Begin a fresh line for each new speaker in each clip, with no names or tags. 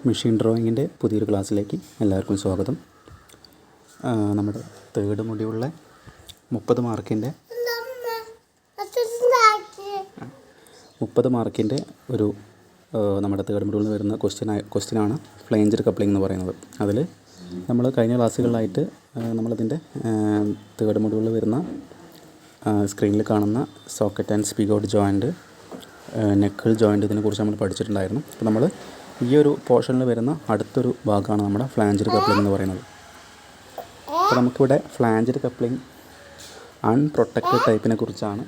Machine ഡ്രോയിങ്ങിൻ്റെ പുതിയൊരു ക്ലാസ്സിലേക്ക് എല്ലാവർക്കും സ്വാഗതം. നമ്മുടെ തേർഡ് മൊഡ്യൂളിലെ 30 മാർക്കിൻ്റെ ഒരു നമ്മുടെ തേർഡ് മൊഡ്യൂളിൽ വരുന്ന ക്വസ്റ്റ്യനാണ് ഫ്ലേഞ്ചർ കപ്ലിംഗ് എന്ന് പറയുന്നത്. അതിൽ നമ്മൾ കഴിഞ്ഞ ക്ലാസ്സുകളിലായിട്ട് നമ്മളതിൻ്റെ തേർഡ് മൊഡ്യൂളിൽ വരുന്ന സ്ക്രീനിൽ കാണുന്ന socket and spigot joint, knuckle joint, ഇതിനെക്കുറിച്ച് നമ്മൾ പഠിച്ചിട്ടുണ്ടായിരുന്നു. അപ്പോൾ നമ്മൾ ഈ ഒരു പോർഷനിൽ വരുന്ന അടുത്തൊരു ഭാഗമാണ് നമ്മുടെ ഫ്ലാഞ്ചർ കപ്ലിംഗ് എന്ന് പറയുന്നത്. അപ്പോൾ നമുക്കിവിടെ ഫ്ലാഞ്ചർ കപ്ലിംഗ് അൺപ്രൊട്ടക്റ്റഡ് ടൈപ്പിനെ കുറിച്ചാണ്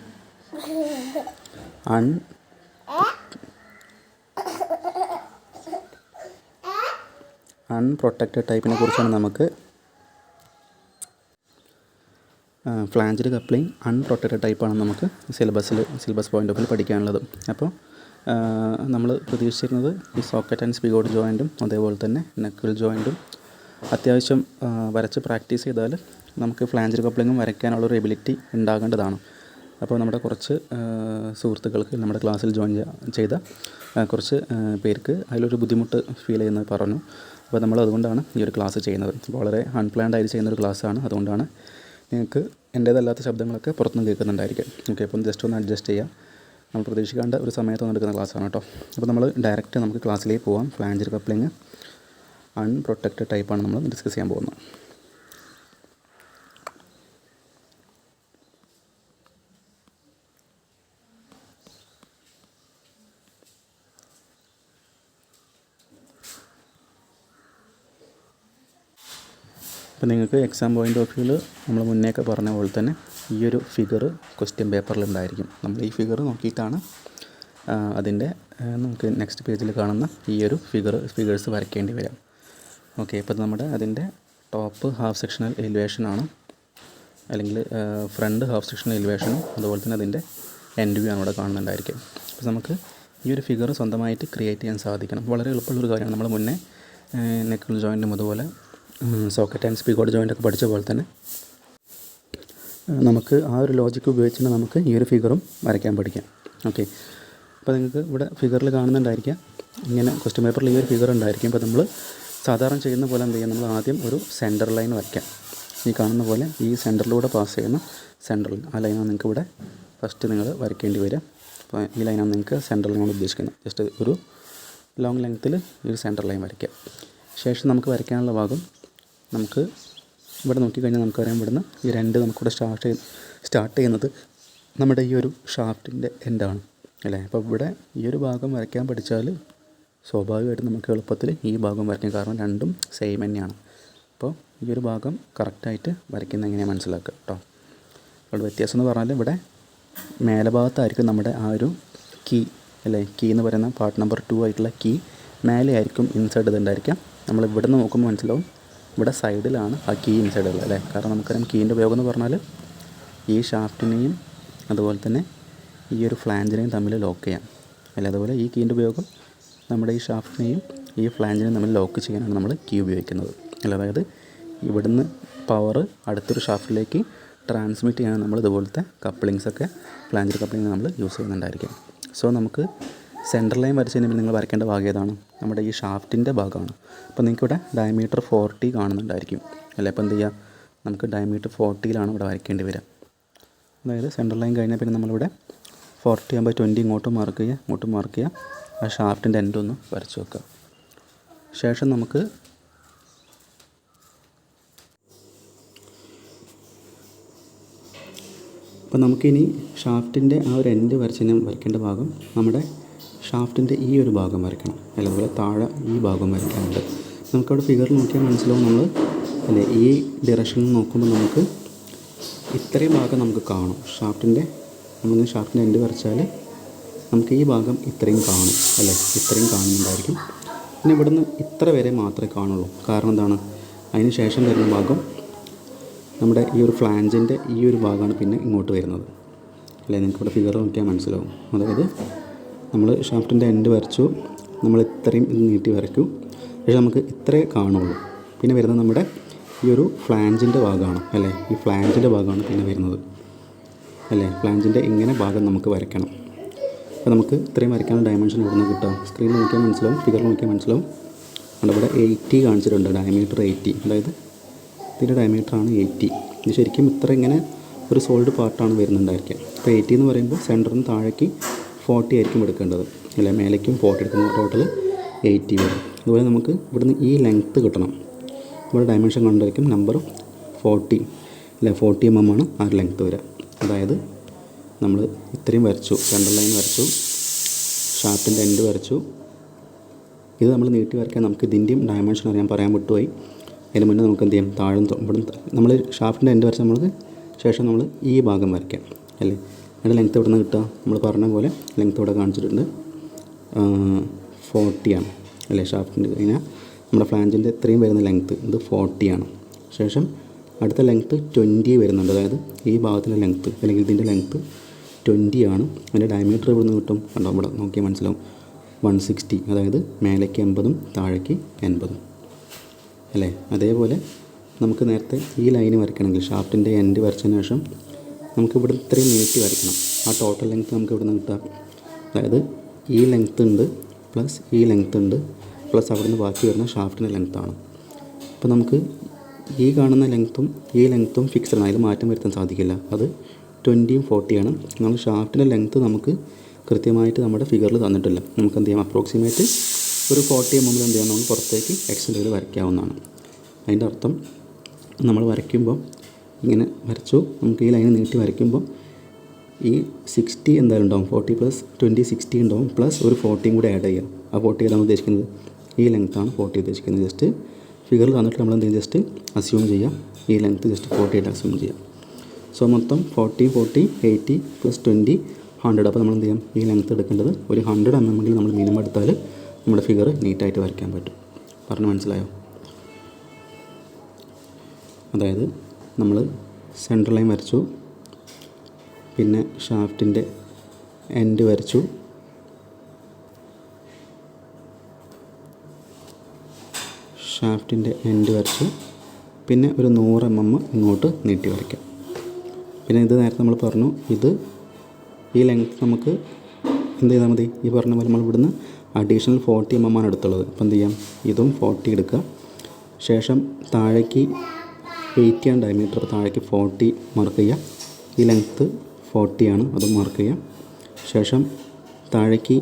നമുക്ക് ഫ്ലാഞ്ചർ കപ്ലിംഗ് അൺപ്രൊട്ടക്റ്റഡ് ടൈപ്പാണ് നമുക്ക് സിലബസ് പോയിൻ്റ് ഓഫ് വ്യൂ പഠിക്കാനുള്ളത്. അപ്പോൾ നമ്മൾ പ്രതീക്ഷിച്ചിരുന്നത് ഈ സോക്കറ്റ് ആൻഡ് സ്പിഗോട്ട് ജോയിൻറ്റും അതേപോലെ തന്നെ നെക്കിൾ ജോയിൻറ്റും അത്യാവശ്യം വരച്ച് പ്രാക്ടീസ് ചെയ്താൽ നമുക്ക് ഫ്ലാഞ്ചർ കപ്ലിങ്ങും വരയ്ക്കാനുള്ളൊരു എബിലിറ്റി ഉണ്ടാകേണ്ടതാണ്. അപ്പോൾ നമ്മുടെ കുറച്ച് സുഹൃത്തുക്കൾക്ക് നമ്മുടെ ക്ലാസ്സിൽ ജോയിൻ ചെയ്ത കുറച്ച് പേർക്ക് അതിലൊരു ബുദ്ധിമുട്ട് ഫീൽ ചെയ്യുന്നത് പറഞ്ഞു. അപ്പോൾ നമ്മൾ അതുകൊണ്ടാണ് ഈ ഒരു ക്ലാസ് ചെയ്യുന്നത്. വളരെ അൺപ്ലാൻഡ് ആയിട്ട് ചെയ്യുന്നൊരു ക്ലാസ്സാണ്. അതുകൊണ്ടാണ് നിങ്ങൾക്ക് എൻ്റേതല്ലാത്ത ശബ്ദങ്ങളൊക്കെ പുറത്തുനിന്ന് കേൾക്കുന്നുണ്ടായിരിക്കും. ഓക്കെ, അപ്പം ജസ്റ്റ് ഒന്ന് അഡ്ജസ്റ്റ് ചെയ്യാം. നമ്മൾ പ്രതീക്ഷിക്കേണ്ട ഒരു സമയത്ത് നടക്കുന്ന ക്ലാസ്സാണ് കേട്ടോ. അപ്പോൾ നമ്മൾ ഡയറക്റ്റ് നമുക്ക് ക്ലാസ്സിലേക്ക് പോകാം. ഫ്ലാഞ്ചർ കപ്ലിംഗ് അൺപ്രൊട്ടക്റ്റഡ് ടൈപ്പാണ് നമ്മൾ ഡിസ്കസ് ചെയ്യാൻ പോകുന്നത്. അപ്പോൾ നിങ്ങൾക്ക് എക്സാം പോയിൻ്റ് ഓഫ് വ്യൂവിൽ നമ്മൾ മുന്നേയൊക്കെ പറഞ്ഞ പോലെ തന്നെ ഈ ഒരു ഫിഗർ ക്വസ്റ്റ്യൻ പേപ്പറിലുണ്ടായിരിക്കും. നമ്മൾ ഈ ഫിഗർ നോക്കിയിട്ടാണ് അതിൻ്റെ നമുക്ക് നെക്സ്റ്റ് പേജിൽ കാണുന്ന ഈ ഒരു ഫിഗേഴ്സ് വരയ്ക്കേണ്ടി വരാം. ഓക്കെ, ഇപ്പോൾ നമ്മുടെ അതിൻ്റെ ടോപ്പ് ഹാഫ് സെക്ഷണൽ എലിവേഷനാണ്, അല്ലെങ്കിൽ ഫ്രണ്ട് ഹാഫ് സെക്ഷണൽ എലിവേഷനും അതുപോലെ തന്നെ അതിൻ്റെ എൻഡ് വ്യൂ ആണ് ഇവിടെ കാണുന്നുണ്ടായിരിക്കും. അപ്പോൾ നമുക്ക് ഈ ഒരു ഫിഗർ സ്വന്തമായിട്ട് ക്രിയേറ്റ് ചെയ്യാൻ സാധിക്കണം. വളരെ എളുപ്പമുള്ളൊരു കാര്യമാണ്. നമ്മൾ മുന്നേ നെക്കിൾ ജോയിൻറ്റും അതുപോലെ സോക്കറ്റ് ആൻഡ് സ്പിഗോട്ട് ജോയിൻ്റൊക്കെ പഠിച്ച പോലെ തന്നെ നമുക്ക് ആ ഒരു ലോജിക്ക് ഉപയോഗിച്ചിട്ട് നമുക്ക് ഈ ഒരു ഫിഗറും വരയ്ക്കാൻ പഠിക്കാം. ഓക്കെ, അപ്പോൾ നിങ്ങൾക്ക് ഇവിടെ ഫിഗറിൽ കാണുന്നുണ്ടായിരിക്കാം, ഇങ്ങനെ ക്വസ്റ്റ്യൻ പേപ്പറിൽ ഈ ഒരു ഫിഗർ ഉണ്ടായിരിക്കും. അപ്പോൾ നമ്മൾ സാധാരണ ചെയ്യുന്ന പോലെ എന്ത് ചെയ്യാം, നമ്മൾ ആദ്യം ഒരു സെൻറ്റർ ലൈൻ വരയ്ക്കാം. ഈ കാണുന്ന പോലെ ഈ സെൻറ്ററിലൂടെ പാസ് ചെയ്യുന്ന സെൻറ്ററിൽ ആ ലൈനാണ് നിങ്ങൾക്ക് ഇവിടെ ഫസ്റ്റ് നിങ്ങൾ വരയ്ക്കേണ്ടി വരിക. അപ്പോൾ ഈ ലൈനാണ് നിങ്ങൾക്ക് സെൻറ്റർ ലൈനാണ് ഉദ്ദേശിക്കുന്നത്. ജസ്റ്റ് ഒരു ലോങ് ലെങ്ത്തിൽ ഈ ഒരു സെൻറ്റർ ലൈൻ വരയ്ക്കാം. ശേഷം നമുക്ക് വരയ്ക്കാനുള്ള ഭാഗം നമുക്ക് ഇവിടെ നോക്കിക്കഴിഞ്ഞാൽ നമുക്കറിയാം, ഇവിടുന്ന് ഈ രണ്ട് നമുക്കിവിടെ സ്റ്റാർട്ട് ചെയ്യുന്നത് നമ്മുടെ ഈ ഒരു ഷാഫ്റ്റിൻ്റെ എൻഡാണ് അല്ലേ. അപ്പോൾ ഇവിടെ ഈ ഒരു ഭാഗം വരയ്ക്കാൻ പഠിച്ചാൽ സ്വാഭാവികമായിട്ടും നമുക്ക് എളുപ്പത്തിൽ ഈ ഭാഗം വരയ്ക്കാം. കാരണം രണ്ടും സെയിം തന്നെയാണ്. അപ്പോൾ ഈ ഒരു ഭാഗം കറക്റ്റായിട്ട് വരയ്ക്കുന്നത് എങ്ങനെയാണ് മനസ്സിലാക്കുക കേട്ടോ. അവിടെ വ്യത്യാസം എന്ന് പറഞ്ഞാൽ ഇവിടെ മേലെ ഭാഗത്തായിരിക്കും നമ്മുടെ ആ ഒരു കീ അല്ലേ, കീ എന്ന് പറയുന്ന പാർട്ട് നമ്പർ 2 ആയിട്ടുള്ള കീ മേലെ ആയിരിക്കും ഇൻസൈഡ് ഇതുണ്ടായിരിക്കാം. നമ്മൾ ഇവിടെ നിന്ന് നോക്കുമ്പോൾ മനസ്സിലാവും ഇവിടെ സൈഡിലാണ് ആ കീ ഇൻസൈഡ് ഉള്ളത് അല്ലേ. കാരണം നമുക്കറിയാം കീൻ്റെ ഉപയോഗം എന്ന് പറഞ്ഞാൽ ഈ ഷാഫ്റ്റിനെയും അതുപോലെ തന്നെ ഈ ഒരു ഫ്ലാഞ്ചിനെയും തമ്മിൽ ലോക്ക് ചെയ്യാം അല്ലേ. അതുപോലെ ഈ കീൻ്റെ ഉപയോഗം നമ്മുടെ ഈ ഷാഫ്റ്റിനെയും ഈ ഫ്ലാഞ്ചിനെയും തമ്മിൽ ലോക്ക് ചെയ്യാനാണ് നമ്മൾ കീ ഉപയോഗിക്കുന്നത് അല്ല. അതായത് ഇവിടുന്ന് പവർ അടുത്തൊരു ഷാഫ്റ്റിലേക്ക് ട്രാൻസ്മിറ്റ് ചെയ്യാൻ നമ്മൾ ഇതുപോലത്തെ കപ്ലിങ്സൊക്കെ ഫ്ലാഞ്ചർ കപ്ലിങ് നമ്മൾ യൂസ് ചെയ്യുന്നുണ്ടായിരിക്കും. സോ നമുക്ക് സെൻറ്റർ ലൈൻ വരച്ച് കഴിഞ്ഞാൽ നിങ്ങൾ വരയ്ക്കേണ്ട ഭാഗം ഏതാണ്, നമ്മുടെ ഈ ഷാഫ്റ്റിൻ്റെ ഭാഗമാണ്. അപ്പോൾ നിങ്ങൾക്കിവിടെ ഡയമീറ്റർ 40 കാണുന്നുണ്ടായിരിക്കും അല്ലേ. അപ്പോൾ എന്ത് ചെയ്യുക, നമുക്ക് ഡയമീറ്റർ 40 ഇവിടെ വരയ്ക്കേണ്ടി വരിക. അതായത് സെൻറ്റർ ലൈൻ കഴിഞ്ഞാൽ പിന്നെ നമ്മളിവിടെ 40/20 ഇങ്ങോട്ടും മാർക്ക് ചെയ്യുക, ആ ഷാഫ്റ്റിൻ്റെ എൻഡ് ഒന്ന് വരച്ച് വെക്കുക. ശേഷം നമുക്ക് അപ്പോൾ നമുക്കിനി ഷാഫ്റ്റിൻ്റെ ആ ഒരു എൻഡ് വരയ്ക്കേണ്ട ഭാഗം നമ്മുടെ ഷാഫ്റ്റിൻ്റെ ഈ ഒരു ഭാഗം വരയ്ക്കണം അല്ല. അതുപോലെ താഴെ ഈ ഭാഗം വരയ്ക്കാനുണ്ട്. നമുക്കവിടെ ഫിഗറിൽ നോക്കിയാൽ മനസ്സിലാവും, നമ്മൾ അല്ലേ ഈ ഡിറക്ഷനിൽ നോക്കുമ്പോൾ നമുക്ക് ഇത്രയും ഭാഗം നമുക്ക് കാണും. നമ്മൾ ഷാഫ്റ്റിൻ്റെ എൻഡ് വരച്ചാൽ നമുക്ക് ഈ ഭാഗം ഇത്രയും കാണും അല്ലേ, ഇത്രയും കാണുന്നുണ്ടായിരിക്കും. പിന്നെ ഇവിടുന്ന് ഇത്ര വരെ മാത്രമേ കാണുള്ളൂ. കാരണം എന്താണ്, അതിന് ശേഷം വരുന്ന ഭാഗം നമ്മുടെ ഈ ഒരു ഫ്ലാഞ്ചിൻ്റെ ഈ ഒരു ഭാഗമാണ് പിന്നെ ഇങ്ങോട്ട് വരുന്നത് അല്ലേ. നിങ്ങൾക്കിവിടെ ഫിഗർ നോക്കിയാൽ മനസ്സിലാവും. അതായത് നമ്മൾ ഷാഫ്റ്റിൻ്റെ എൻഡ് വരച്ചു, നമ്മൾ ഇത്രയും നീട്ടി വരയ്ക്കും, പക്ഷേ നമുക്ക് ഇത്രേ കാണുള്ളൂ. പിന്നെ വരുന്നത് നമ്മുടെ ഈ ഒരു ഫ്ലാഞ്ചിൻ്റെ ഭാഗമാണ് അല്ലേ. ഈ ഫ്ലാഞ്ചിൻ്റെ ഭാഗമാണ് പിന്നെ വരുന്നത് അല്ലേ. ഫ്ലാഞ്ചിൻ്റെ ഇങ്ങനെ ഭാഗം നമുക്ക് വരയ്ക്കണം. അപ്പോൾ നമുക്ക് ഇത്രയും വരയ്ക്കാനുള്ള ഡയമെൻഷൻ ഇവിടെ നിന്ന് കിട്ടും. സ്ക്രീനിൽ നോക്കിയാൽ മനസ്സിലാവും, ഫിഗറിൽ നോക്കിയാൽ മനസ്സിലാവും. ഇവിടെ 80 കാണിച്ചിട്ടുണ്ട്, ഡയമീറ്റർ 80, അതായത് ഇതിൻ്റെ ഡയമീറ്ററാണ് 80. ഇത് ശരിക്കും ഇത്ര ഇങ്ങനെ ഒരു സോളിഡ് പാർട്ടാണ് വരുന്നുണ്ടായിരിക്കുക. അപ്പോൾ 80 എന്ന് പറയുമ്പോൾ സെൻറ്ററിന് താഴേക്ക് 40 ആയിരിക്കും എടുക്കേണ്ടത്, അല്ലേ? മേലേക്കും 40 എടുക്കുന്നത്, ടോട്ടൽ 80 വരും. അതുപോലെ നമുക്ക് ഇവിടുന്ന് ഈ ലെങ്ത്ത് കിട്ടണം. ഇവിടെ ഡയമെൻഷൻ കണ്ടായിരിക്കും നമ്പർ 40, അല്ലേ? 40 mm ആണ് ആ ലെങ്ത്ത് വരിക. അതായത് നമ്മൾ ഇത്രയും വരച്ചു, സെൻട്രൽ ലൈൻ വരച്ചു, ഷാഫ്റ്റിൻ്റെ എൻഡ് വരച്ചു. ഇത് നമ്മൾ നീട്ടി വരയ്ക്കാൻ നമുക്ക് ഇതിൻ്റെയും ഡയമെൻഷൻ അറിയാൻ പറയാൻ വിട്ടുപോയി. അതിന് മുന്നേ നമുക്ക് എന്ത് ചെയ്യാം, ഇവിടെ നമ്മൾ ഷാഫ്റ്റിൻ്റെ എൻഡ് വരച്ച നമ്മൾക്ക് ശേഷം നമ്മൾ ഈ ഭാഗം വരയ്ക്കാം, അല്ലേ? അതിൻ്റെ ലെങ്ത്ത് എവിടെ നിന്ന് കിട്ടുക? നമ്മൾ പറഞ്ഞ പോലെ ലെങ്ത്ത് ഇവിടെ കാണിച്ചിട്ടുണ്ട്, 40 ആണ്, അല്ലേ? ഷാഫ്റ്റിൻ്റെ കഴിഞ്ഞാൽ നമ്മുടെ ഫ്ലാഞ്ചിൻ്റെ ഇത്രയും വരുന്ന ലെങ്ത്ത് ഇത് 40 ആണ്. ശേഷം അടുത്ത ലെങ്ത്ത് 20 വരുന്നുണ്ട്, അതായത് ഈ ഭാഗത്തിൻ്റെ ലെങ്ത്ത് അല്ലെങ്കിൽ ഇതിൻ്റെ ലെങ്ത്ത് 20 ആണ്. അതിൻ്റെ ഡയമീറ്റർ ഇവിടെ നിന്ന് കിട്ടും, കണ്ടോ? ഇവിടെ നോക്കിയാൽ മനസ്സിലാവും, 160, അതായത് മേലേക്ക് 80 താഴേക്ക് 80, അല്ലേ? അതേപോലെ നമുക്ക് നേരത്തെ ഈ ലൈന് വരയ്ക്കണമെങ്കിൽ ഷാഫ്റ്റിൻ്റെ എൻഡ് വരച്ചതിന് ശേഷം നമുക്ക് ഇവിടെ ഇത്രയും നീട്ടി വരയ്ക്കണം. ആ ടോട്ടൽ ലെങ്ത്ത് നമുക്ക് ഇവിടെ നിന്ന് കിട്ടുക, അതായത് ഈ ലെങ്ത്ത് ഉണ്ട് പ്ലസ് ഈ ലെങ്ത്ത് ഉണ്ട് പ്ലസ് അവിടെ നിന്ന് ബാക്കി വരുന്ന ഷാഫ്റ്റിൻ്റെ ലെങ്ത്താണ്. അപ്പോൾ നമുക്ക് ഈ കാണുന്ന ലെങ്ത്തും ഈ ലെങ്ത്തും ഫിക്സഡാണ്, അതിൽ മാറ്റം വരുത്താൻ സാധിക്കില്ല. അത് 20 40 ആണ്. നമ്മൾ ഷാഫ്റ്റിൻ്റെ ലെങ്ത്ത് നമുക്ക് കൃത്യമായിട്ട് നമ്മുടെ ഫിഗറിൽ തന്നിട്ടില്ല. നമുക്ക് എന്ത് ചെയ്യാം, അപ്രോക്സിമേറ്റ് ഒരു 40 mm എന്ത് ചെയ്യാം, നമുക്ക് പുറത്തേക്ക് എക്സ്റ്റെൻഡ് ചെയ്ത് വരയ്ക്കാവുന്നതാണ്. അതിൻ്റെ അർത്ഥം നമ്മൾ വരയ്ക്കുമ്പോൾ ഇങ്ങനെ വരച്ചു, നമുക്ക് ഈ ലൈൻ നീട്ടി വരയ്ക്കുമ്പോൾ ഈ 60 എന്തായാലും ഉണ്ടാവും, 40 + 20 60 ഉണ്ടാവും, പ്ലസ് ഒരു 40 കൂടി ആഡ് ചെയ്യാം. ആ 40 ഏതാണ് ഉദ്ദേശിക്കുന്നത്? ഈ ലെങ്ത്താണ് 40 ഉദ്ദേശിക്കുന്നത്. ജസ്റ്റ് ഫിഗറിൽ തന്നിട്ട് നമ്മൾ എന്ത് ചെയ്യും, ജസ്റ്റ് അസ്യൂം ചെയ്യാം, ഈ ലെങ്ത്ത് ജസ്റ്റ് 40 ആയിട്ട് അസ്യൂം ചെയ്യാം. സോ മൊത്തം 40 40 80 + 20 100. അപ്പോൾ നമ്മൾ എന്ത് ചെയ്യാം, ഈ ലെങ്ത്ത് എടുക്കേണ്ടത് ഒരു 100 mm നമ്മൾ മിനിമം എടുത്താൽ നമ്മുടെ ഫിഗർ നീറ്റായിട്ട് വരയ്ക്കാൻ പറ്റും. പറഞ്ഞ് മനസ്സിലായോ? അതായത് നമ്മൾ സെൻട്രൽ ലൈൻ വരച്ചു, പിന്നെ ഷാഫ്റ്റിൻ്റെ എൻഡ് വരച്ചു, പിന്നെ ഒരു 100 mm ഇങ്ങോട്ട് നീട്ടി വരയ്ക്കാം. പിന്നെ ഇത് നേരത്തെ നമ്മൾ പറഞ്ഞു, ഇത് ഈ ലെങ്ത്ത് നമുക്ക് എന്ത് ചെയ്താൽ മതി, ഈ പറഞ്ഞ പോലെ നമ്മൾ ഇവിടുന്ന് അഡീഷണൽ 40 mm ആണ് എടുത്തുള്ളത്. അപ്പോൾ എന്ത് ചെയ്യാം, ഇതും 40 എടുക്കുക. ശേഷം താഴേക്ക് 80 ആണ് ഡയമീറ്റർ, താഴേക്ക് 40 മാർക്ക് ചെയ്യുക. ഈ ലെങ്ത്ത് 40 ആണ്, അതും മാർക്ക് ചെയ്യാം. ശേഷം താഴേക്ക്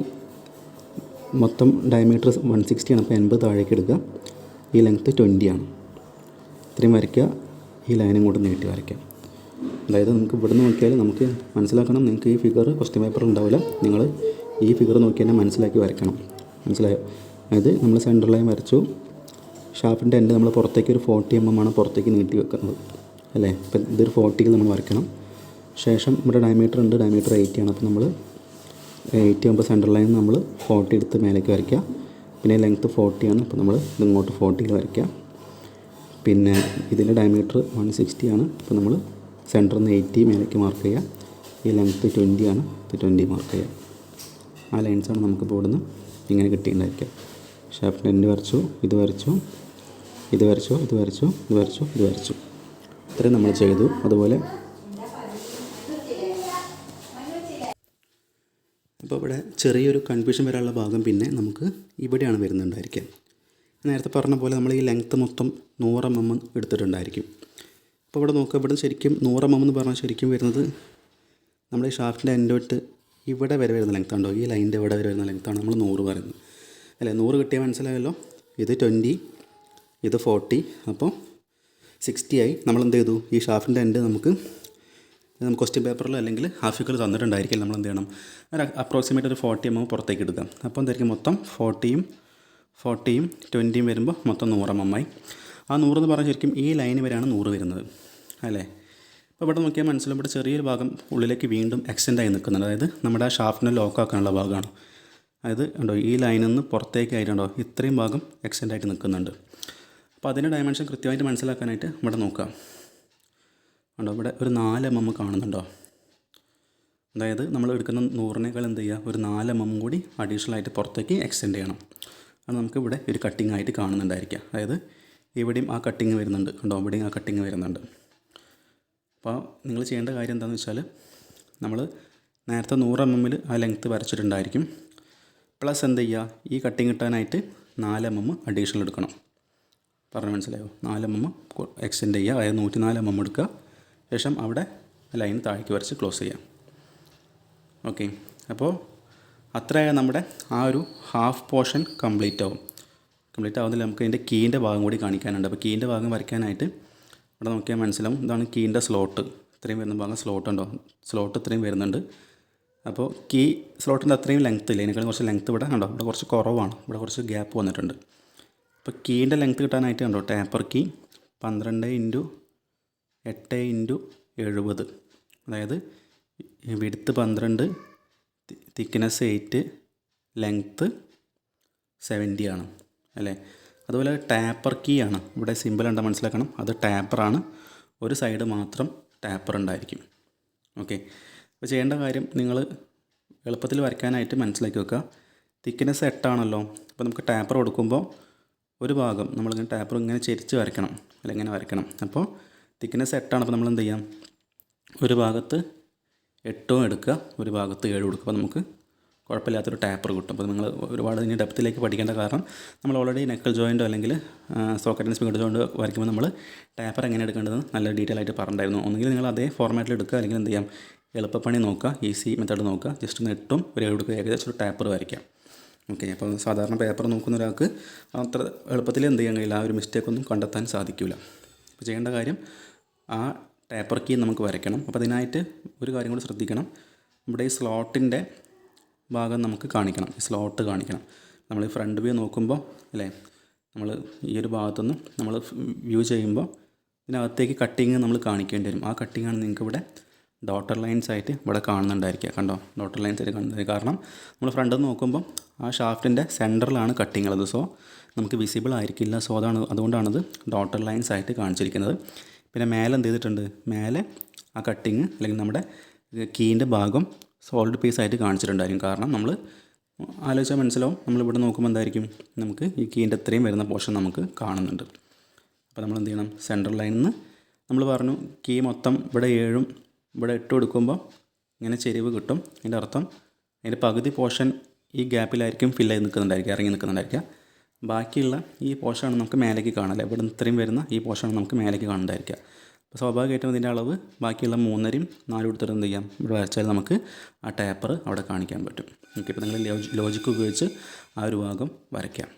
മൊത്തം ഡയമീറ്റർ 160 ആണ്, അപ്പോൾ 80 താഴേക്ക് എടുക്കുക. ഈ ലെങ്ത്ത് 20 ആണ്. ഇത്രയും വരയ്ക്കുക, ഈ ലൈനും കൂടെ നീട്ടി വരയ്ക്കാം. അതായത് നമുക്ക് ഇവിടുന്ന് നോക്കിയാൽ നമുക്ക് മനസ്സിലാക്കണം, നിങ്ങൾക്ക് ഈ ഫിഗർ ക്വസ്റ്റ്യൻ പേപ്പറിൽ ഉണ്ടാവില്ല, നിങ്ങൾ ഈ ഫിഗർ നോക്കി തന്നെ മനസ്സിലാക്കി വരയ്ക്കണം. മനസ്സിലായോ? അതായത് നമ്മൾ സെൻട്രൽ ലൈൻ വരച്ചു, ഷാഫ്റ്റിൻ്റെ എൻഡ് നമ്മൾ പുറത്തേക്ക് ഒരു 40 mm ആണ് പുറത്തേക്ക് നീട്ടി വെക്കുന്നത്, അല്ലേ? അപ്പം ഇതൊരു 40 നമ്മൾ വരയ്ക്കണം. ശേഷം ഇവിടെ ഡയമീറ്റർ ഉണ്ട്, ഡയമീറ്റർ 80 ആണ്. അപ്പോൾ നമ്മൾ 80 ആകുമ്പോൾ സെൻട്രൽ ലൈൻ നമ്മൾ 40 എടുത്ത് മേലേക്ക് വരയ്ക്കുക. പിന്നെ ലെങ്ത്ത് 40 ആണ്, അപ്പോൾ നമ്മൾ ഇതിങ്ങോട്ട് 40 വരയ്ക്കുക. പിന്നെ ഇതിൻ്റെ ഡയമീറ്റർ 160 ആണ്, അപ്പോൾ നമ്മൾ സെൻറ്ററിൽ നിന്ന് 80 മേലേക്ക് മാർക്ക് ചെയ്യുക. ഈ ലെങ്ത്ത് 20 ആണ്, ഇത് 20 മാർക്ക് ചെയ്യുക. ആ ലൈൻസാണ് നമുക്കിപ്പോൾ ഇവിടുന്ന് ഇങ്ങനെ കിട്ടിയിട്ടുണ്ടായിരിക്കുക. ഷാഫ്റ്റിൻ്റെ എൻഡ് വരച്ചു, ഇത് വരച്ചു, ഇത് വരച്ചു, ഇത് വരച്ചു, ഇത് വരച്ചു, ഇത് വരച്ചു. ഇത്രയും നമ്മൾ ചെയ്തു. അതുപോലെ അപ്പോൾ ഇവിടെ ചെറിയൊരു കൺഫ്യൂഷൻ വരാനുള്ള ഭാഗം പിന്നെ നമുക്ക് ഇവിടെയാണ് വരുന്നുണ്ടായിരിക്കുക. നേരത്തെ പറഞ്ഞ പോലെ നമ്മൾ ഈ ലെങ്ത്ത് മൊത്തം 100 mm എടുത്തിട്ടുണ്ടായിരിക്കും. അപ്പോൾ ഇവിടെ നോക്കുക, ഇവിടെ ശരിക്കും 100 mm എന്ന് പറഞ്ഞാൽ ശരിക്കും വരുന്നത് നമ്മുടെ ഈ ഷാഫ്റ്റിൻ്റെ എൻഡ് തൊട്ട് ഇവിടെ വരെ വരുന്ന ലെങ്ത്താണോ, ഈ ലൈനിൻ്റെ ഇവിടെ വരെ വരുന്ന ലെങ്ത്താണ് നമ്മൾ 100 പറയുന്നത്, അല്ലേ? 100 കിട്ടിയാൽ മനസ്സിലായല്ലോ. ഇത് 20, ഇത് 40, അപ്പോൾ 60 ആയി. നമ്മൾ എന്ത് ചെയ്തു, ഈ ഷാഫ്റ്റിൻ്റെ എൻഡ് നമുക്ക് ക്വസ്റ്റ്യൻ പേപ്പറിൽ അല്ലെങ്കിൽ ഹാഫ് ഫിഗർ തന്നിട്ടുണ്ടായിരിക്കും. നമ്മൾ എന്ത് ചെയ്യണം, ഒരു അപ്രോക്സിമേറ്റ് ഒരു 40 mm പുറത്തേക്ക് എടുക്കാം. അപ്പോൾ എന്തായിരിക്കും, മൊത്തം 40യും 20യും വരുമ്പോൾ മൊത്തം 100 mm ആയി. ആ 100 എന്ന് പറഞ്ഞാൽ ശരിക്കും ഈ ലൈന് വരെയാണ് 100 വരുന്നത്, അല്ലേ? അപ്പോൾ ഇവിടെ നോക്കിയാൽ മനസ്സിലാവും, ഇവിടെ ചെറിയൊരു ഭാഗം ഉള്ളിലേക്ക് വീണ്ടും എക്സ്റ്റെൻഡ് ആയി നിൽക്കുന്നുണ്ട്. അതായത് നമ്മുടെ ആ ഷാഫ്റ്റിനെ ലോക്കാക്കാനുള്ള ഭാഗമാണ്. അതായത് ഉണ്ടോ, ഈ ലൈനിൽ നിന്ന് പുറത്തേക്ക് ആയിട്ടുണ്ടോ ഇത്രയും ഭാഗം എക്സ്റ്റെൻഡ് ആയിട്ട് നിൽക്കുന്നുണ്ട്. അപ്പോൾ അതിൻ്റെ ഡയമെൻഷൻ കൃത്യമായിട്ട് മനസ്സിലാക്കാനായിട്ട് ഇവിടെ നോക്കാം. ഉണ്ടോ, ഇവിടെ ഒരു 4 mm കാണുന്നുണ്ടോ? അതായത് നമ്മൾ എടുക്കുന്ന 100നേക്കാൾ എന്ത് ചെയ്യുക, ഒരു 4 mm കൂടി അഡീഷണലായിട്ട് പുറത്തേക്ക് എക്സ്റ്റെൻഡ് ചെയ്യണം. അത് നമുക്ക് ഇവിടെ ഒരു കട്ടിങ് ആയിട്ട് കാണുന്നുണ്ടായിരിക്കുക. അതായത് ഇവിടെയും ആ കട്ടിങ് വരുന്നുണ്ട്, കണ്ടോ? ഇവിടെയും ആ കട്ടിങ് വരുന്നുണ്ട്. അപ്പോൾ നിങ്ങൾ ചെയ്യേണ്ട കാര്യം എന്താണെന്ന് വെച്ചാൽ, നമ്മൾ നേരത്തെ 100 mm ആ ലെങ്ത്ത് വരച്ചിട്ടുണ്ടായിരിക്കും. പ്ലസ് എന്ത് ചെയ്യുക, ഈ കട്ടിങ് കിട്ടാനായിട്ട് 4 mm അഡീഷണൽ എടുക്കണം. പറഞ്ഞ് മനസ്സിലായോ? 4 mm എക്സ്റ്റെൻഡ് ചെയ്യുക, അതായത് 104 mm എടുക്കുക. ശേഷം അവിടെ ലൈൻ താഴേക്ക് വരച്ച് ക്ലോസ് ചെയ്യാം. ഓക്കെ, അപ്പോൾ അത്രയായ നമ്മുടെ ആ ഒരു ഹാഫ് പോർഷൻ കംപ്ലീറ്റ് ആവും. കംപ്ലീറ്റ് ആവുന്നില്ല, നമുക്ക് അതിൻ്റെ കീൻ്റെ ഭാഗം കൂടി കാണിക്കാനുണ്ട്. അപ്പോൾ കീൻ്റെ ഭാഗം വരയ്ക്കാനായിട്ട് ഇവിടെ നോക്കിയാൽ മനസ്സിലാവും. ഇതാണ് കീൻ്റെ സ്ലോട്ട്. ഇത്രയും വരുന്ന ഭാഗം സ്ലോട്ട് ഉണ്ടോ? സ്ലോട്ട് ഇത്രയും വരുന്നുണ്ട്. അപ്പോൾ കീ സ്ലോട്ടിൻ്റെ അത്രയും ലെങ്ത്ത് ഇല്ല, ഇതിനേക്കാളും കുറച്ച് ലെങ്ത്ത് ഇവിടെ കണ്ടോ, ഇവിടെ കുറച്ച് കുറവാണ്, ഇവിടെ കുറച്ച് ഗ്യാപ്പ് വന്നിട്ടുണ്ട്. അപ്പോൾ കീൻ്റെ ലെങ്ത്ത് കിട്ടാനായിട്ട് കണ്ടോ, ടാപ്പർ കീ 12 × 8 × 70, അതായത് വിഡ്ത്ത് 12, തിക്നെസ് 8, ലെങ്ത്ത് 70 ആണ് അല്ലേ. അതുപോലെ ടാപ്പർ കീ ആണ്, ഇവിടെ സിമ്പിൾ എന്താ മനസ്സിലാക്കണം, അത് ടാപ്പറാണ്, ഒരു സൈഡ് മാത്രം ടാപ്പർ ഉണ്ടായിരിക്കും. ഓക്കെ, അപ്പോൾ ചെയ്യേണ്ട കാര്യം നിങ്ങൾ എളുപ്പത്തിൽ വരയ്ക്കാനായിട്ട് മനസ്സിലാക്കി വെക്കുക. തിക്നെസ് 8 ആണല്ലോ, അപ്പോൾ നമുക്ക് ടാപ്പർ കൊടുക്കുമ്പോൾ ഒരു ഭാഗം നമ്മളിങ്ങനെ ടാപ്പർ ഇങ്ങനെ ചെരിച്ച് വരയ്ക്കണം, അല്ലെങ്കിൽ ഇങ്ങനെ വരയ്ക്കണം. അപ്പോൾ തിക്നെസ് 8 ആണ്, അപ്പോൾ നമ്മൾ എന്ത് ചെയ്യാം, ഒരു ഭാഗത്ത് 8 എടുക്കുക, ഒരു ഭാഗത്ത് 7 കൊടുക്കുക. അപ്പോൾ നമുക്ക് കുഴപ്പമില്ലാത്തൊരു ടാപ്പർ കിട്ടും. അപ്പോൾ നിങ്ങൾ ഒരുപാട് ഇനി ഡെപ്തിലേക്ക് പഠിക്കേണ്ട, കാരണം നമ്മൾ ഓൾറെഡി നെക്കൽ ജോയിൻറ്റോ അല്ലെങ്കിൽ സോക്കറ്റ് ആൻഡ് സ്പിൻഡർ ജോയിൻറ്റ് വരയ്ക്കുമ്പോൾ നമ്മൾ ടാപ്പർ എങ്ങനെ എടുക്കേണ്ടത് നല്ല ഡീറ്റെയിൽ ആയിട്ട് പറഞ്ഞിട്ടുണ്ടായിരുന്നു. ഒന്നുകിൽ നിങ്ങൾ അതേ ഫോർമാറ്റിൽ എടുക്കുക, അല്ലെങ്കിൽ എന്ത് ചെയ്യാം, എളുപ്പപ്പണി നോക്കുക, ഈസി മെത്തേഡ് നോക്കുക, ജസ്റ്റ് ഒന്ന് 8 ഒരു 7 എടുക്കുക, ഏകദേശം ഒരു ടാപ്പർ വരയ്ക്കാം. ഓക്കെ, അപ്പോൾ സാധാരണ പേപ്പർ നോക്കുന്ന ഒരാൾക്ക് അത്ര എളുപ്പത്തിൽ എന്ത് ചെയ്യാൻ കഴിയില്ല, ആ ഒരു മിസ്റ്റേക്കൊന്നും കണ്ടെത്താൻ സാധിക്കില്ല. അപ്പോൾ ചെയ്യേണ്ട കാര്യം ആ ടാപ്പർ കീ നമുക്ക് വരയ്ക്കണം. അപ്പോൾ അതിനായിട്ട് ഒരു കാര്യം കൂടി ശ്രദ്ധിക്കണം, ഇവിടെ ഈ സ്ലോട്ടിൻ്റെ ഭാഗം നമുക്ക് കാണിക്കണം, ഈ സ്ലോട്ട് കാണിക്കണം. നമ്മൾ ഈ ഫ്രണ്ട് വ്യൂ നോക്കുമ്പോൾ അല്ലേ, നമ്മൾ ഈ ഒരു ഭാഗത്തുനിന്ന് നമ്മൾ വ്യൂ ചെയ്യുമ്പോൾ ഇതിനകത്തേക്ക് കട്ടിങ് നമ്മൾ കാണിക്കേണ്ടി വരും. ആ കട്ടിങ്ങാണ് നിങ്ങൾക്ക് ഇവിടെ ഡോട്ടർ ലൈൻസ് ആയിട്ട് ഇവിടെ കാണുന്നുണ്ടായിരിക്കുക. കണ്ടോ, ഡോട്ടർ ലൈൻസ് ആയിട്ട് കാണുന്നത്, കാരണം നമ്മൾ ഫ്രണ്ടിൽ നിന്ന് നോക്കുമ്പോൾ ആ ഷാഫ്റ്റിൻ്റെ സെൻറ്ററിലാണ് കട്ടിങ് ഉള്ളത്. സോ നമുക്ക് വിസിബിൾ ആയിരിക്കില്ല. സോ അതുകൊണ്ടാണത് ഡോട്ടർ ലൈൻസ് ആയിട്ട് കാണിച്ചിരിക്കുന്നത്. പിന്നെ മേലെ എന്ത് ചെയ്തിട്ടുണ്ട്, മേലെ ആ കട്ടിങ് അല്ലെങ്കിൽ നമ്മുടെ കീൻ്റെ ഭാഗം സോൾഡ് പീസ് ആയിട്ട് കാണിച്ചിട്ടുണ്ടായിരിക്കും. കാരണം നമ്മൾ ആലോചിച്ചാൽ മനസ്സിലാവും, നമ്മളിവിടെ നോക്കുമ്പോൾ എന്തായിരിക്കും, നമുക്ക് ഈ കീൻ്റെ ഇത്രയും വരുന്ന പോർഷൻ നമുക്ക് കാണുന്നുണ്ട്. അപ്പോൾ നമ്മൾ എന്ത് ചെയ്യണം, സെൻട്രൽ ലൈനിൽ നിന്ന് നമ്മൾ പറഞ്ഞു കീ മൊത്തം ഇവിടെ 7 ഇവിടെ 8 എടുക്കുമ്പോൾ ഇങ്ങനെ ചെരിവ് കിട്ടും. അതിൻ്റെ അർത്ഥം അതിൻ്റെ പകുതി പോർഷൻ ഈ ഗ്യാപ്പിലായിരിക്കും ഫില്ല് ചെയ്ത് നിൽക്കുന്നുണ്ടായിരിക്കുക, ഇറങ്ങി നിൽക്കുന്നുണ്ടായിരിക്കുക. ബാക്കിയുള്ള ഈ പോർഷനാണ് നമുക്ക് മേലേക്ക് കാണാം. ഇവിടെ ഇത്രയും വരുന്ന ഈ പോർഷനാണ് നമുക്ക് മേലേക്ക് കാണുന്നുണ്ടായിരിക്കുക. അപ്പോൾ സ്വാഭാവികമായിട്ടും ഇതിൻ്റെ അളവ് ബാക്കിയുള്ള 3.5 4 എടുത്തിട്ട് എന്ത് ചെയ്യാം, ഇവിടെ വരച്ചാൽ നമുക്ക് ആ ടാപ്പർ അവിടെ കാണിക്കാൻ പറ്റും. ഓക്കെ, ഇപ്പോൾ നിങ്ങൾ ലോജിക്ക് ഉപയോഗിച്ച് ആ ഒരു ഭാഗം വരയ്ക്കാം.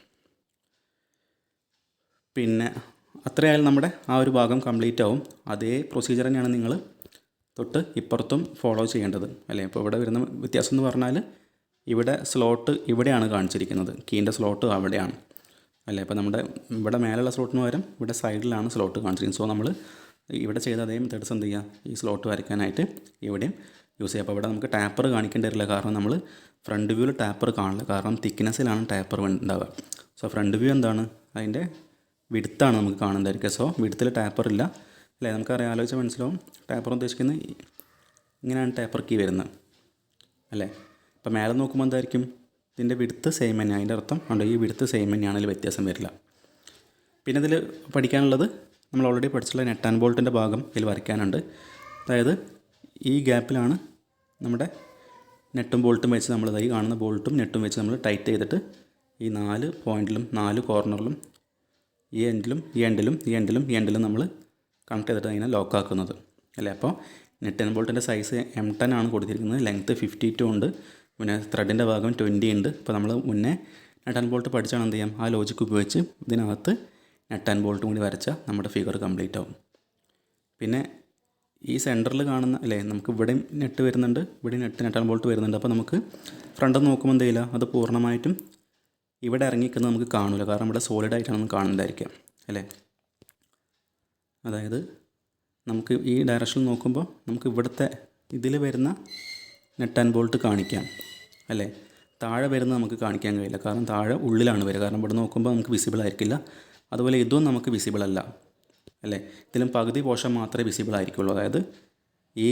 പിന്നെ അത്രയായാലും നമ്മുടെ ആ ഒരു ഭാഗം കംപ്ലീറ്റ് ആവും. അതേ പ്രൊസീജിയർ തന്നെയാണ് നിങ്ങൾ തൊട്ട് ഇപ്പുറത്തും ഫോളോ ചെയ്യേണ്ടത് അല്ലേ. ഇപ്പോൾ ഇവിടെ വരുന്ന വ്യത്യാസം എന്ന് പറഞ്ഞാൽ ഇവിടെ സ്ലോട്ട് ഇവിടെയാണ് കാണിച്ചിരിക്കുന്നത്, കീൻ്റെ സ്ലോട്ട് അവിടെയാണ് അല്ലേ. അപ്പോൾ നമ്മുടെ ഇവിടെ മേലുള്ള സ്ലോട്ടിന് പകരം ഇവിടെ സൈഡിലാണ് സ്ലോട്ട് കാണിച്ചിരിക്കുന്നത്. സോ നമ്മൾ ഇവിടെ ചെയ്ത അതേ മെത്തേഡ്സ് എന്ത് ചെയ്യുക, ഈ സ്ലോട്ട് വരയ്ക്കാനായിട്ട് ഇവിടെയും യൂസ് ചെയ്യുക. അപ്പോൾ ഇവിടെ നമുക്ക് ടാപ്പർ കാണിക്കേണ്ടി വരില്ല, കാരണം നമ്മൾ ഫ്രണ്ട് വ്യൂവിൽ ടാപ്പർ കാണില്ല, കാരണം തിക്നെസ്സിലാണ് ടാപ്പർ ഉണ്ടാവുക. സോ ഫ്രണ്ട് വ്യൂ എന്താണ്, അതിൻ്റെ വിഡ്ത്താണ് നമുക്ക് കാണുന്നതായിരിക്കുക. സോ വിഡ്ത്തിൽ ടാപ്പർ ഇല്ല അല്ലേ. നമുക്കറിയാം, ആലോചിച്ച് മനസ്സിലാവും, ടാപ്പർ ഉദ്ദേശിക്കുന്നത് ഇങ്ങനെയാണ് ടാപ്പർ കീ വരുന്നത് അല്ലേ. അപ്പോൾ മേലെ നോക്കുമ്പോൾ എന്തായിരിക്കും, ഇതിൻ്റെ വിഡ്ത്ത് സെയിം തന്നെയാണ്. അതിൻ്റെ അർത്ഥം ഉണ്ട്, ഈ വിഡ്ത്ത് സെയിം തന്നെയാണ്, അതിൽ വ്യത്യാസം വരില്ല. പിന്നെ ഇതിൽ പഠിക്കാനുള്ളത് നമ്മൾ ഓൾറെഡി പഠിച്ചിട്ടുള്ള നെറ്റ് ആൻഡ് ബോൾട്ടിൻ്റെ ഭാഗം ഇതിൽ വരയ്ക്കാനുണ്ട്. അതായത് ഈ ഗ്യാപ്പിലാണ് നമ്മുടെ നെറ്റും ബോൾട്ടും വെച്ച് നമ്മൾ ഈ കാണുന്ന ബോൾട്ടും നെറ്റും വെച്ച് നമ്മൾ ടൈറ്റ് ചെയ്തിട്ട് ഈ 4 പോയിൻറ്റിലും 4 കോർണറിലും ഈ എൻഡിലും നമ്മൾ കണക്ട് ചെയ്തിട്ട് അതിനെ ലോക്കാക്കുന്നത് അല്ലേ. അപ്പോൾ നെറ്റ് ആൻഡ് ബോൾട്ടിൻ്റെ സൈസ് M10 ആണ് കൊടുത്തിരിക്കുന്നത്, ലെങ്ത്ത് 52 ഉണ്ട്, പിന്നെ ത്രെഡിൻ്റെ ഭാഗം 20 ഉണ്ട്. അപ്പോൾ നമ്മൾ മുന്നേ നെറ്റ് ആൻഡ് ബോൾട്ട് പഠിച്ചാണ് എന്ത് ചെയ്യാം, ആ ലോജിക്ക് ഉപയോഗിച്ച് ഇതിനകത്ത് നെറ്റ് ആൻഡ് ബോൾട്ടും കൂടി വരച്ചാൽ നമ്മുടെ ഫിഗർ കംപ്ലീറ്റ് ആവും. പിന്നെ ഈ സെൻറ്ററിൽ കാണുന്ന അല്ലേ, നമുക്ക് ഇവിടെയും നെറ്റ് വരുന്നുണ്ട്, ഇവിടെയും നെറ്റ് ആൻഡ് ബോൾട്ട് വരുന്നുണ്ട്. അപ്പോൾ നമുക്ക് ഫ്രണ്ട് നോക്കുമ്പോൾ എന്ത് ചെയ്യില്ല, അത് പൂർണ്ണമായിട്ടും ഇവിടെ ഇറങ്ങിക്കുന്നത് നമുക്ക് കാണില്ല, കാരണം ഇവിടെ സോളിഡായിട്ടാണ് നമുക്ക് കാണുന്നതായിരിക്കാം അല്ലേ. അതായത് നമുക്ക് ഈ ഡയറക്ഷനിൽ നോക്കുമ്പോൾ നമുക്ക് ഇവിടുത്തെ ഇതിൽ വരുന്ന നെറ്റ് ആൻഡ് ബോൾട്ട് കാണിക്കാം അല്ലേ. താഴെ വരുന്നത് നമുക്ക് കാണിക്കാൻ കഴിയില്ല, കാരണം താഴെ ഉള്ളിലാണ് വരിക, കാരണം ഇവിടെ നോക്കുമ്പോൾ നമുക്ക് വിസിബിൾ ആയിരിക്കില്ല. അതുപോലെ ഇതും നമുക്ക് വിസിബിൾ അല്ല അല്ലേ. ഇതിലും പകുതി പോർഷൻ മാത്രമേ വിസിബിൾ ആയിരിക്കുള്ളൂ. അതായത് ഈ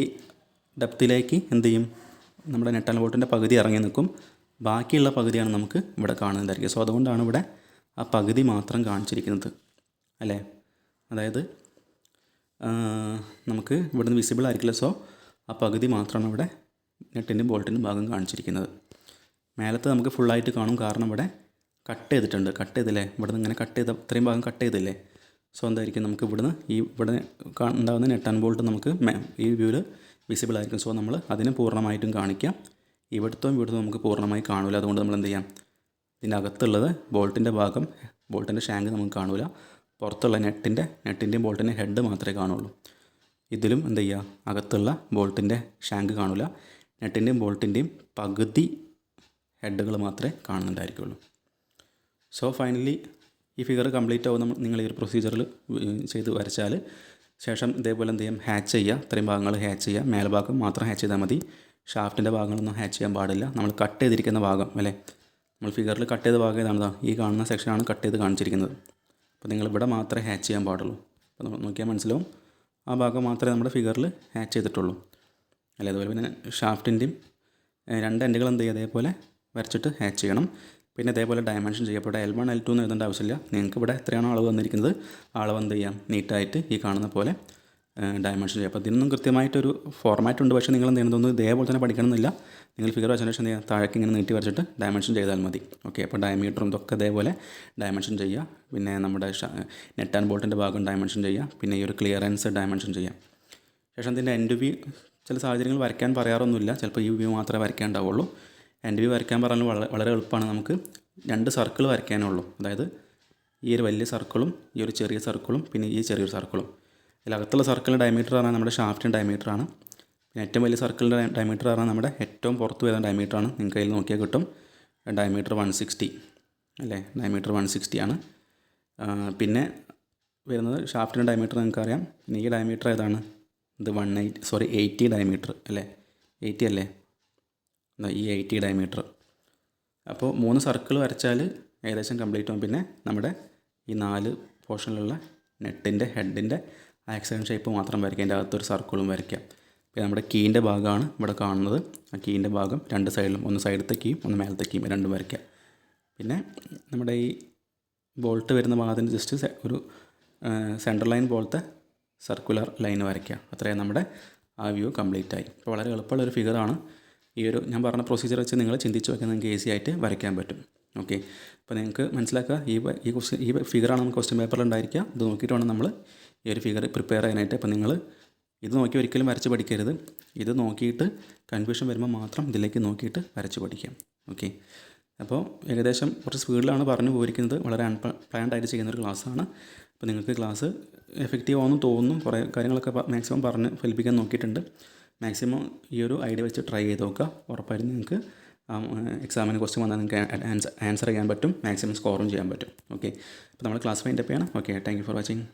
ഡെപ്തിലേക്ക് എന്ത് ചെയ്യും, നമ്മുടെ നെറ്റ് ആൻഡ് ബോൾട്ടിൻ്റെ പകുതി ഇറങ്ങി നിൽക്കും, ബാക്കിയുള്ള പകുതിയാണ് നമുക്ക് ഇവിടെ കാണുന്നതായിരിക്കും. സോ അതുകൊണ്ടാണ് ഇവിടെ ആ പകുതി മാത്രം കാണിച്ചിരിക്കുന്നത് അല്ലേ. അതായത് നമുക്ക് ഇവിടുന്ന് വിസിബിൾ ആയിരിക്കില്ല. സോ ആ പകുതി മാത്രമാണ് ഇവിടെ നെറ്റിൻ്റെയും ബോൾട്ടിൻ്റെയും ഭാഗം കാണിച്ചിരിക്കുന്നത്. മേലത്തെ നമുക്ക് ഫുള്ളായിട്ട് കാണും, കാരണം ഇവിടെ കട്ട് ചെയ്തിട്ടുണ്ട്. കട്ട് ചെയ്തില്ലേ, ഇവിടെ നിന്ന് ഇങ്ങനെ കട്ട് ചെയ്ത ഇത്രയും ഭാഗം കട്ട് ചെയ്തില്ലേ. സോ എന്തായിരിക്കും നമുക്ക് ഇവിടുന്ന് ഇവിടെ ഉണ്ടാകുന്ന നെറ്റ് ആൻഡ് ബോൾട്ട് നമുക്ക് ഈ വ്യൂവിൽ വിസിബിൾ ആയിരിക്കും. സോ നമ്മൾ അതിനെ പൂർണ്ണമായിട്ടും കാണിക്കാം. ഇവിടുത്തെ നമുക്ക് പൂർണ്ണമായി കാണില്ല. അതുകൊണ്ട് നമ്മൾ എന്ത് ചെയ്യാം, ഇതിൻ്റെ അകത്തുള്ളത് ബോൾട്ടിൻ്റെ ഭാഗം, ബോൾട്ടിൻ്റെ ഷാങ്ക് നമുക്ക് കാണില്ല. പുറത്തുള്ള നെറ്റിൻ്റെയും ബോൾട്ടിൻ്റെ ഹെഡ് മാത്രമേ കാണുള്ളൂ. ഇതിലും എന്ത് ചെയ്യുക, അകത്തുള്ള ബോൾട്ടിൻ്റെ ഷാങ്ക് കാണില്ല. നെറ്റിൻ്റെയും ബോൾട്ടിൻ്റെയും പകുതി ഹെഡുകൾ മാത്രമേ കാണുന്നുണ്ടായിരിക്കുള്ളൂ. സോ ഫൈനലി ഈ ഫിഗർ കംപ്ലീറ്റ് ആവും നിങ്ങൾ ഈ ഒരു പ്രൊസീജിയറിൽ ചെയ്ത് വരച്ചാൽ. ശേഷം ഇതേപോലെ എന്ത് ചെയ്യാം, ഹാച്ച് ചെയ്യുക. ഇത്രയും ഭാഗങ്ങൾ ഹാച്ച് ചെയ്യുക. മേൽഭാഗം മാത്രം ഹാച്ച് ചെയ്താൽ മതി. ഷാഫ്റ്റിൻ്റെ ഭാഗങ്ങളൊന്നും ഹാച്ച് ചെയ്യാൻ പാടില്ല. നമ്മൾ കട്ട് ചെയ്തിരിക്കുന്ന ഭാഗം അല്ലേ, നമ്മൾ ഫിഗറിൽ കട്ട് ചെയ്ത ഭാഗം ഇതാണ്. ഈ കാണുന്ന സെക്ഷനാണ് കട്ട് ചെയ്ത് കാണിച്ചിരിക്കുന്നത്. അപ്പോൾ നിങ്ങളിവിടെ മാത്രമേ ഹാച്ച് ചെയ്യാൻ പാടുള്ളൂ. അപ്പോൾ നമ്മൾ നോക്കിയാൽ മനസ്സിലാവും, ആ ഭാഗം മാത്രമേ നമ്മുടെ ഫിഗറിൽ ഹാച്ച് ചെയ്തിട്ടുള്ളൂ അല്ലേ. അതുപോലെ പിന്നെ ഷാഫ്റ്റിൻ്റെയും 2 എൻഡുകൾ എന്ത് ചെയ്യുക, അതേപോലെ വരച്ചിട്ട് ഹാച്ച് ചെയ്യണം. പിന്നെ ഇതേപോലെ ഡയമെൻഷൻ ചെയ്യപ്പെട്ട L1 L2 എന്ന് എഴുതേണ്ട ആവശ്യമില്ല. നിങ്ങൾക്ക് ഇവിടെ എത്രയാണോ അളവ് വന്നിരിക്കുന്നത് ആ അളവ് എന്ത് ചെയ്യാം, നീറ്റായിട്ട് ഈ കാണുന്ന പോലെ ഡയമെൻഷൻ ചെയ്യാം. അപ്പോൾ ഇതിനൊന്നും കൃത്യമായിട്ടൊരു ഫോർമാറ്റ് ഉണ്ട്. പക്ഷേ നിങ്ങൾ എന്ത് ചെയ്യുന്നതൊന്നും ഇതേപോലെ തന്നെ പഠിക്കണമെന്നില്ല. നിങ്ങൾ ഫിഗർ വച്ചതിന് ശേഷം എന്ത് ചെയ്യുക, താഴേക്ക് ഇങ്ങനെ നീട്ടി വരച്ചിട്ട് ഡയമെൻഷൻ ചെയ്താൽ മതി. ഓക്കെ, അപ്പോൾ ഡയമീറ്ററും ഇതൊക്കെ ഇതേപോലെ ഡയമെൻഷൻ ചെയ്യുക. പിന്നെ നമ്മുടെ നെറ്റ് ആൻഡ് ബോൾട്ടിൻ്റെ ഭാഗം ഡയമെൻഷൻ ചെയ്യുക. പിന്നെ ഈ ഒരു ക്ലിയറൻസ് ഡയമെൻഷൻ ചെയ്യാം. ശേഷം ഇതിൻ്റെ എൻഡ് വ്യൂ ചില സാഹചര്യങ്ങൾ വരയ്ക്കാൻ പറയാറൊന്നുമില്ല. ചിലപ്പോൾ ഈ വ്യൂ മാത്രമേ വരയ്ക്കാനുണ്ടാവുള്ളൂ. എൻഡ് വ്യൂ വരയ്ക്കാൻ പറഞ്ഞാൽ വളരെ എളുപ്പമാണ്. നമുക്ക് 2 സർക്കിൾ വരയ്ക്കാനുള്ളൂ. അതായത് ഈ ഒരു വലിയ സർക്കിളും ഈ ഒരു ചെറിയ സർക്കിളും പിന്നെ ഈ ചെറിയൊരു സർക്കിളും. ഇതിലകത്തുള്ള സർക്കിളിൻ്റെ ഡയമീറ്റർ പറഞ്ഞാൽ നമ്മുടെ ഷാഫ്റ്റിൻ്റെ ഡയമീറ്ററാണ്. പിന്നെ ഏറ്റവും വലിയ സർക്കിളിൻ്റെ ഡയമീറ്റർ പറഞ്ഞാൽ നമ്മുടെ ഏറ്റവും പുറത്ത് വരുന്ന ഡയമീറ്ററാണ്. നിങ്ങൾക്ക് അതിൽ നോക്കിയാൽ കിട്ടും. ഡയമീറ്റർ 160 അല്ലേ, ഡയമീറ്റർ 160 ആണ്. പിന്നെ വരുന്നത് ഷാഫ്റ്റിൻ്റെ ഡയമീറ്റർ നിങ്ങൾക്കറിയാം. പിന്നെ ഈ ഡയമീറ്റർ ഏതാണ്, ഇത് 80 ഡയമീറ്റർ അല്ലേ, 80 അല്ലേ, ഈ 80 ഡയമീറ്റർ. അപ്പോൾ 3 സർക്കിൾ വരച്ചാൽ ഏകദേശം കംപ്ലീറ്റ് ആവും. പിന്നെ നമ്മുടെ ഈ 4 പോർഷനിലുള്ള നെറ്റിൻ്റെ ഹെഡിൻ്റെ ആക്സിഡൻ ഷേപ്പ് മാത്രം വരയ്ക്കുക. അതിൻ്റെ അകത്തൊരു സർക്കിളും വരയ്ക്കുക. പിന്നെ നമ്മുടെ കീൻ്റെ ഭാഗമാണ് ഇവിടെ കാണുന്നത്. ആ കീൻ്റെ ഭാഗം 2 സൈഡിലും, ഒന്ന് സൈഡത്തെ കീയും ഒന്ന് മേലത്തെ കീയും, രണ്ടും വരയ്ക്കുക. പിന്നെ നമ്മുടെ ഈ ബോൾട്ട് വരുന്ന ഭാഗത്തിന് ജസ്റ്റ് ഒരു സെൻട്രൽ ലൈൻ പോലത്തെ സർക്കുലർ ലൈൻ വരയ്ക്കുക. അത്രയും നമ്മുടെ ആ വ്യൂ കംപ്ലീറ്റ് ആയി. അപ്പോൾ വളരെ എളുപ്പമുള്ളൊരു ഫിഗറാണ്. ഈ ഒരു ഞാൻ പറഞ്ഞ പ്രൊസീജിയർ വെച്ച് നിങ്ങൾ ചിന്തിച്ച് വെക്കാൻ നിങ്ങൾക്ക് ഈസി ആയിട്ട് വരയ്ക്കാൻ പറ്റും. ഓക്കെ, അപ്പോൾ നിങ്ങൾക്ക് മനസ്സിലാക്കുക, ഈ ഫിഗറാണ് നമുക്ക് ക്വസ്റ്റ്യൻ പേപ്പറിൽ ഉണ്ടായിരിക്കുക. ഇത് നോക്കിയിട്ട് വേണം നമ്മൾ ഈ ഒരു ഫിഗർ പ്രിപ്പയർ ചെയ്യാനായിട്ട്. അപ്പോൾ നിങ്ങൾ ഇത് നോക്കി ഒരിക്കലും വരച്ച് പഠിക്കരുത്. ഇത് നോക്കിയിട്ട് കൺഫ്യൂഷൻ വരുമ്പോൾ മാത്രം ഇതിലേക്ക് നോക്കിയിട്ട് വരച്ച് പഠിക്കാം. ഓക്കെ, അപ്പോൾ ഏകദേശം കുറച്ച് സ്പീഡിലാണ് പറഞ്ഞു പോയിരിക്കുന്നത്. വളരെ അൺപ്ലാൻഡ് ആയിട്ട് ചെയ്യുന്നൊരു ക്ലാസ്സാണ്. അപ്പോൾ നിങ്ങൾക്ക് ക്ലാസ് എഫക്റ്റീവ് ആണെന്ന് തോന്നുന്നു. കുറേ കാര്യങ്ങളൊക്കെ മാക്സിമം പറഞ്ഞ് ഫലിപ്പിക്കാൻ നോക്കിയിട്ടുണ്ട്. മാക്സിമം ഈ ഒരു ഐഡിയ വെച്ച് ട്രൈ ചെയ്ത് നോക്കുക. ഉറപ്പായിട്ടും നിങ്ങൾക്ക് എക്സാമിന് ക്വസ്റ്റ്യൻ വന്നാൽ നിങ്ങൾക്ക് ആൻസർ ചെയ്യാൻ പറ്റും. മാക്സിമം സ്കോറും ചെയ്യാൻ പറ്റും. ഓക്കെ, അപ്പോൾ നമ്മൾ ക്ലാസ് ഫൈൻഡപ്പ് ചെയ്യണം. Okay, thank you for watching.